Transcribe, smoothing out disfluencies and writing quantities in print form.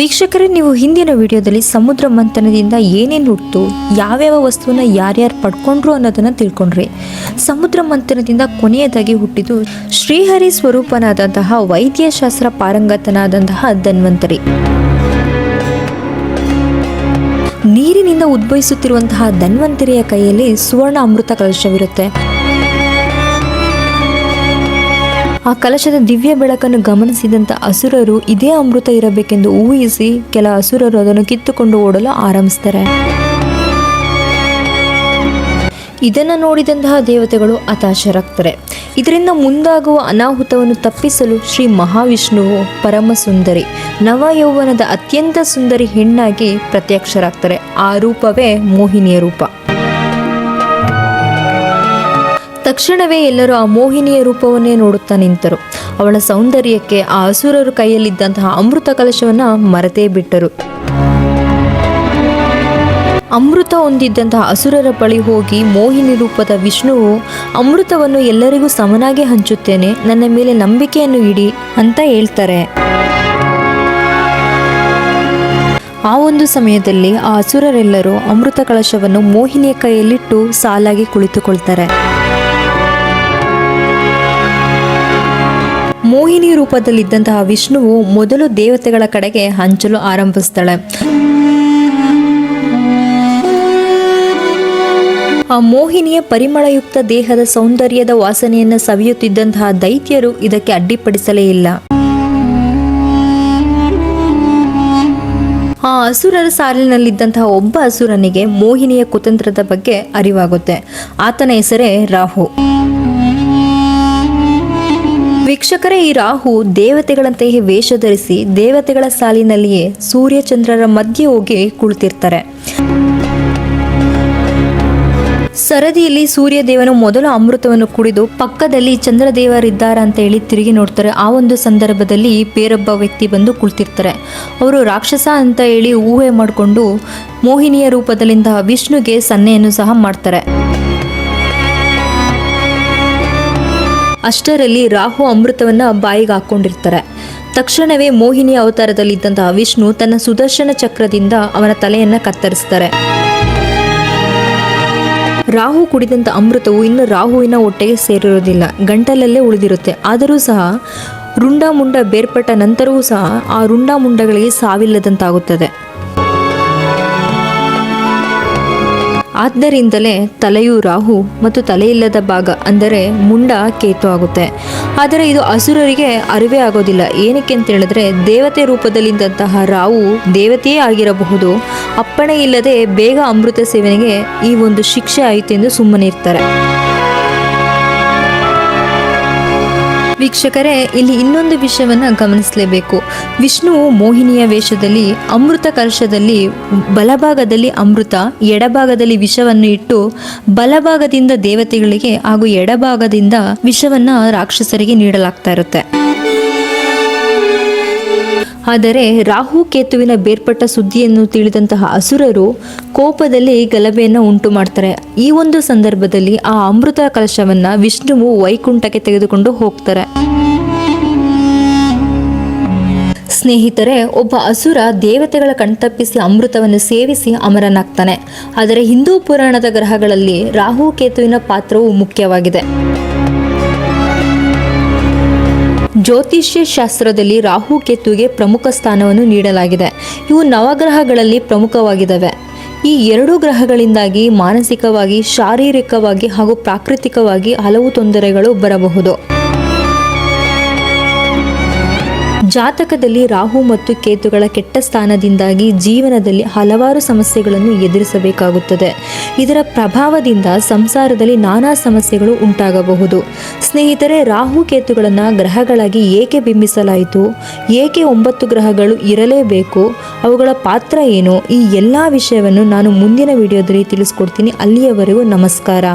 ವೀಕ್ಷಕರೇ, ನೀವು ಹಿಂದಿನ ವಿಡಿಯೋದಲ್ಲಿ ಸಮುದ್ರ ಮಂಥನದಿಂದ ಏನೇನು ಹುಟ್ಟಿತು, ಯಾವ್ಯಾವ ವಸ್ತುವನ್ನ ಯಾರ್ಯಾರು ಪಡ್ಕೊಂಡ್ರು ಅನ್ನೋದನ್ನ ತಿಳ್ಕೊಂಡ್ರಿ. ಸಮುದ್ರ ಮಂಥನದಿಂದ ಕೊನೆಯದಾಗಿ ಹುಟ್ಟಿದ್ದು ಶ್ರೀಹರಿ ಸ್ವರೂಪನಾದಂತಹ ವೈದ್ಯಶಾಸ್ತ್ರ ಪಾರಂಗತನಾದಂತಹ ಧನ್ವಂತರಿ. ನೀರಿನಿಂದ ಉದ್ಭವಿಸುತ್ತಿರುವಂತಹ ಧನ್ವಂತರಿಯ ಕೈಯಲ್ಲಿ ಸುವರ್ಣ ಅಮೃತ ಕಲಶವಿರುತ್ತೆ. ಆ ಕಲಶದ ದಿವ್ಯ ಬೆಳಕನ್ನು ಗಮನಿಸಿದಂಥ ಅಸುರರು ಇದೇ ಅಮೃತ ಇರಬೇಕೆಂದು ಊಹಿಸಿ ಕೆಲ ಅಸುರರು ಅದನ್ನು ಕಿತ್ತುಕೊಂಡು ಓಡಲು ಆರಂಭಿಸ್ತಾರೆ. ಇದನ್ನು ನೋಡಿದಂತಹ ದೇವತೆಗಳು ಹತಾಶರಾಗ್ತಾರೆ. ಇದರಿಂದ ಮುಂದಾಗುವ ಅನಾಹುತವನ್ನು ತಪ್ಪಿಸಲು ಶ್ರೀ ಮಹಾವಿಷ್ಣುವು ಪರಮ ಸುಂದರಿ ನವಯೌವನದ ಅತ್ಯಂತ ಸುಂದರಿ ಹೆಣ್ಣಾಗಿ ಪ್ರತ್ಯಕ್ಷರಾಗ್ತಾರೆ. ಆ ರೂಪವೇ ಮೋಹಿನಿಯ ರೂಪ. ತಕ್ಷಣವೇ ಎಲ್ಲರೂ ಆ ಮೋಹಿನಿಯ ರೂಪವನ್ನೇ ನೋಡುತ್ತಾ ನಿಂತರು. ಅವಳ ಸೌಂದರ್ಯಕ್ಕೆ ಆ ಅಸುರರು ಕೈಯಲ್ಲಿದ್ದಂತಹ ಅಮೃತ ಕಲಶವನ್ನ ಮರೆತೇ ಬಿಟ್ಟರು. ಅಮೃತ ಹೊಂದಿದ್ದಂತಹ ಅಸುರರ ಬಳಿ ಹೋಗಿ ಮೋಹಿನಿ ರೂಪದ ವಿಷ್ಣುವು ಅಮೃತವನ್ನು ಎಲ್ಲರಿಗೂ ಸಮನಾಗಿ ಹಂಚುತ್ತೇನೆ, ನನ್ನ ಮೇಲೆ ನಂಬಿಕೆಯನ್ನು ಇಡಿ ಅಂತ ಹೇಳ್ತಾರೆ. ಆ ಒಂದು ಸಮಯದಲ್ಲಿ ಆ ಅಸುರರೆಲ್ಲರೂ ಅಮೃತ ಕಲಶವನ್ನು ಮೋಹಿನಿಯ ಕೈಯಲ್ಲಿಟ್ಟು ಸಾಲಾಗಿ ಕುಳಿತುಕೊಳ್ತಾರೆ. ಮೋಹಿನಿ ರೂಪದಲ್ಲಿದ್ದಂತಹ ವಿಷ್ಣುವು ಮೊದಲು ದೇವತೆಗಳ ಕಡೆಗೆ ಹಂಚಲು ಆರಂಭಿಸ್ತಾಳೆ. ಆ ಮೋಹಿನಿಯ ಪರಿಮಳಯುಕ್ತ ದೇಹದ ಸೌಂದರ್ಯದ ವಾಸನೆಯನ್ನು ಸವಿಯುತ್ತಿದ್ದಂತಹ ದೈತ್ಯರು ಇದಕ್ಕೆ ಅಡ್ಡಿಪಡಿಸಲೇ ಇಲ್ಲ. ಆ ಅಸುರರ ಸಾಲಿನಲ್ಲಿದ್ದಂತಹ ಒಬ್ಬ ಅಸುರನಿಗೆ ಮೋಹಿನಿಯ ಕುತಂತ್ರದ ಬಗ್ಗೆ ಅರಿವಾಗುತ್ತೆ. ಆತನ ಹೆಸರೇ ರಾಹು. ವೀಕ್ಷಕರೇ, ಈ ರಾಹು ದೇವತೆಗಳಂತೆಯೇ ವೇಷ ಧರಿಸಿ ದೇವತೆಗಳ ಸಾಲಿನಲ್ಲಿಯೇ ಸೂರ್ಯ ಚಂದ್ರರ ಮಧ್ಯೆ ಹೋಗಿ ಕುಳಿತಿರ್ತಾರೆ. ಸರದಿಯಲ್ಲಿ ಸೂರ್ಯದೇವನು ಮೊದಲು ಅಮೃತವನ್ನು ಕುಡಿದು ಪಕ್ಕದಲ್ಲಿ ಚಂದ್ರದೇವರಿದ್ದಾರ ಅಂತ ಹೇಳಿ ತಿರುಗಿ ನೋಡ್ತಾರೆ. ಆ ಒಂದು ಸಂದರ್ಭದಲ್ಲಿ ಬೇರೊಬ್ಬ ವ್ಯಕ್ತಿ ಬಂದು ಕುಳಿತಿರ್ತಾರೆ. ಅವರು ರಾಕ್ಷಸ ಅಂತ ಹೇಳಿ ಊಹೆ ಮಾಡಿಕೊಂಡು ಮೋಹಿನಿಯ ರೂಪದಲ್ಲಿಂದ ವಿಷ್ಣುಗೆ ಸನ್ನೆಯನ್ನು ಸಹ ಮಾಡ್ತಾರೆ. ಅಷ್ಟರಲ್ಲಿ ರಾಹು ಅಮೃತವನ್ನ ಬಾಯಿಗೆ ಹಾಕೊಂಡಿರ್ತಾರೆ. ತಕ್ಷಣವೇ ಮೋಹಿನಿ ಅವತಾರದಲ್ಲಿದ್ದಂತಹ ವಿಷ್ಣು ತನ್ನ ಸುದರ್ಶನ ಚಕ್ರದಿಂದ ಅವನ ತಲೆಯನ್ನ ಕತ್ತರಿಸ್ತಾರೆ. ರಾಹು ಕುಡಿದಂತ ಅಮೃತವು ಇನ್ನು ರಾಹುವಿನ ಹೊಟ್ಟೆಗೆ ಸೇರಿರೋದಿಲ್ಲ, ಗಂಟಲಲ್ಲೇ ಉಳಿದಿರುತ್ತೆ. ಆದರೂ ಸಹ ರುಂಡ ಮುಂಡ ಬೇರ್ಪಟ್ಟ ನಂತರವೂ ಸಹ ಆ ರುಂಡ ಮುಂಡಗಳಿಗೆ ಸಾವಿಲ್ಲದಂತಾಗುತ್ತದೆ. ಆದ್ದರಿಂದಲೇ ತಲೆಯು ರಾಹು ಮತ್ತು ತಲೆಯಿಲ್ಲದ ಭಾಗ ಅಂದರೆ ಮುಂಡ ಕೇತು ಆಗುತ್ತೆ. ಆದರೆ ಇದು ಅಸುರರಿಗೆ ಅರಿವೇ ಆಗೋದಿಲ್ಲ. ಏನಕ್ಕೆ ಅಂತ ಹೇಳಿದ್ರೆ ದೇವತೆ ರೂಪದಲ್ಲಿದ್ದಂತಹ ರಾಹು ದೇವತೆಯೇ ಆಗಿರಬಹುದು, ಅಪ್ಪಣೆ ಇಲ್ಲದೆ ಬೇಗ ಅಮೃತ ಸೇವನೆಗೆ ಈ ಒಂದು ಶಿಕ್ಷೆ ಆಯಿತು ಎಂದು ಸುಮ್ಮನಿರ್ತಾರೆ. ವೀಕ್ಷಕರೇ, ಇಲ್ಲಿ ಇನ್ನೊಂದು ವಿಷಯವನ್ನ ಗಮನಿಸಲೇಬೇಕು. ವಿಷ್ಣುವು ಮೋಹಿನಿಯ ವೇಷದಲ್ಲಿ ಅಮೃತ ಕಲಶದಲ್ಲಿ ಬಲಭಾಗದಲ್ಲಿ ಅಮೃತ, ಎಡಭಾಗದಲ್ಲಿ ವಿಷವನ್ನು ಇಟ್ಟು ಬಲಭಾಗದಿಂದ ದೇವತೆಗಳಿಗೆ ಹಾಗೂ ಎಡಭಾಗದಿಂದ ವಿಷವನ್ನ ರಾಕ್ಷಸರಿಗೆ ನೀಡಲಾಗ್ತಾ ಇರುತ್ತೆ. ಆದರೆ ರಾಹು ಕೇತುವಿನ ಬೇರ್ಪಟ್ಟ ಸುದ್ದಿಯನ್ನು ತಿಳಿದಂತಹ ಅಸುರರು ಕೋಪದಲ್ಲಿ ಗಲಭೆಯನ್ನು ಉಂಟು ಮಾಡ್ತಾರೆ. ಈ ಒಂದು ಸಂದರ್ಭದಲ್ಲಿ ಆ ಅಮೃತ ಕಲಶವನ್ನ ವಿಷ್ಣುವು ವೈಕುಂಠಕ್ಕೆ ತೆಗೆದುಕೊಂಡು ಹೋಗ್ತಾರೆ. ಸ್ನೇಹಿತರೆ, ಒಬ್ಬ ಅಸುರ ದೇವತೆಗಳ ಕಣ್ತಪ್ಪಿಸಿ ಅಮೃತವನ್ನು ಸೇವಿಸಿ ಅಮರನಾಗ್ತಾನೆ. ಆದರೆ ಹಿಂದೂ ಪುರಾಣದ ಗ್ರಹಗಳಲ್ಲಿ ರಾಹು ಕೇತುವಿನ ಪಾತ್ರವು ಮುಖ್ಯವಾಗಿದೆ. ಜ್ಯೋತಿಷ್ಯ ಶಾಸ್ತ್ರದಲ್ಲಿ ರಾಹು ಕೇತುವಿಗೆ ಪ್ರಮುಖ ಸ್ಥಾನವನ್ನು ನೀಡಲಾಗಿದೆ. ಇವು ನವಗ್ರಹಗಳಲ್ಲಿ ಪ್ರಮುಖವಾಗಿದ್ದಾವೆ. ಈ ಎರಡು ಗ್ರಹಗಳಿಂದಾಗಿ ಮಾನಸಿಕವಾಗಿ, ಶಾರೀರಿಕವಾಗಿ ಹಾಗೂ ಪ್ರಾಕೃತಿಕವಾಗಿ ಹಲವು ತೊಂದರೆಗಳು ಬರಬಹುದು. ಜಾತಕದಲ್ಲಿ ರಾಹು ಮತ್ತು ಕೇತುಗಳ ಕೆಟ್ಟ ಸ್ಥಾನದಿಂದಾಗಿ ಜೀವನದಲ್ಲಿ ಹಲವಾರು ಸಮಸ್ಯೆಗಳನ್ನು ಎದುರಿಸಬೇಕಾಗುತ್ತದೆ. ಇದರ ಪ್ರಭಾವದಿಂದ ಸಂಸಾರದಲ್ಲಿ ನಾನಾ ಸಮಸ್ಯೆಗಳು ಉಂಟಾಗಬಹುದು. ಸ್ನೇಹಿತರೆ, ರಾಹು ಕೇತುಗಳನ್ನು ಗ್ರಹಗಳಾಗಿ ಏಕೆ ಬಿಂಬಿಸಲಾಯಿತು, ಏಕೆ 9 ಗ್ರಹಗಳು ಇರಲೇಬೇಕು, ಅವುಗಳ ಪಾತ್ರ ಏನು, ಈ ಎಲ್ಲ ವಿಷಯವನ್ನು ನಾನು ಮುಂದಿನ ವಿಡಿಯೋದಲ್ಲಿ ತಿಳಿಸ್ಕೊಡ್ತೀನಿ. ಅಲ್ಲಿಯವರೆಗೂ ನಮಸ್ಕಾರ.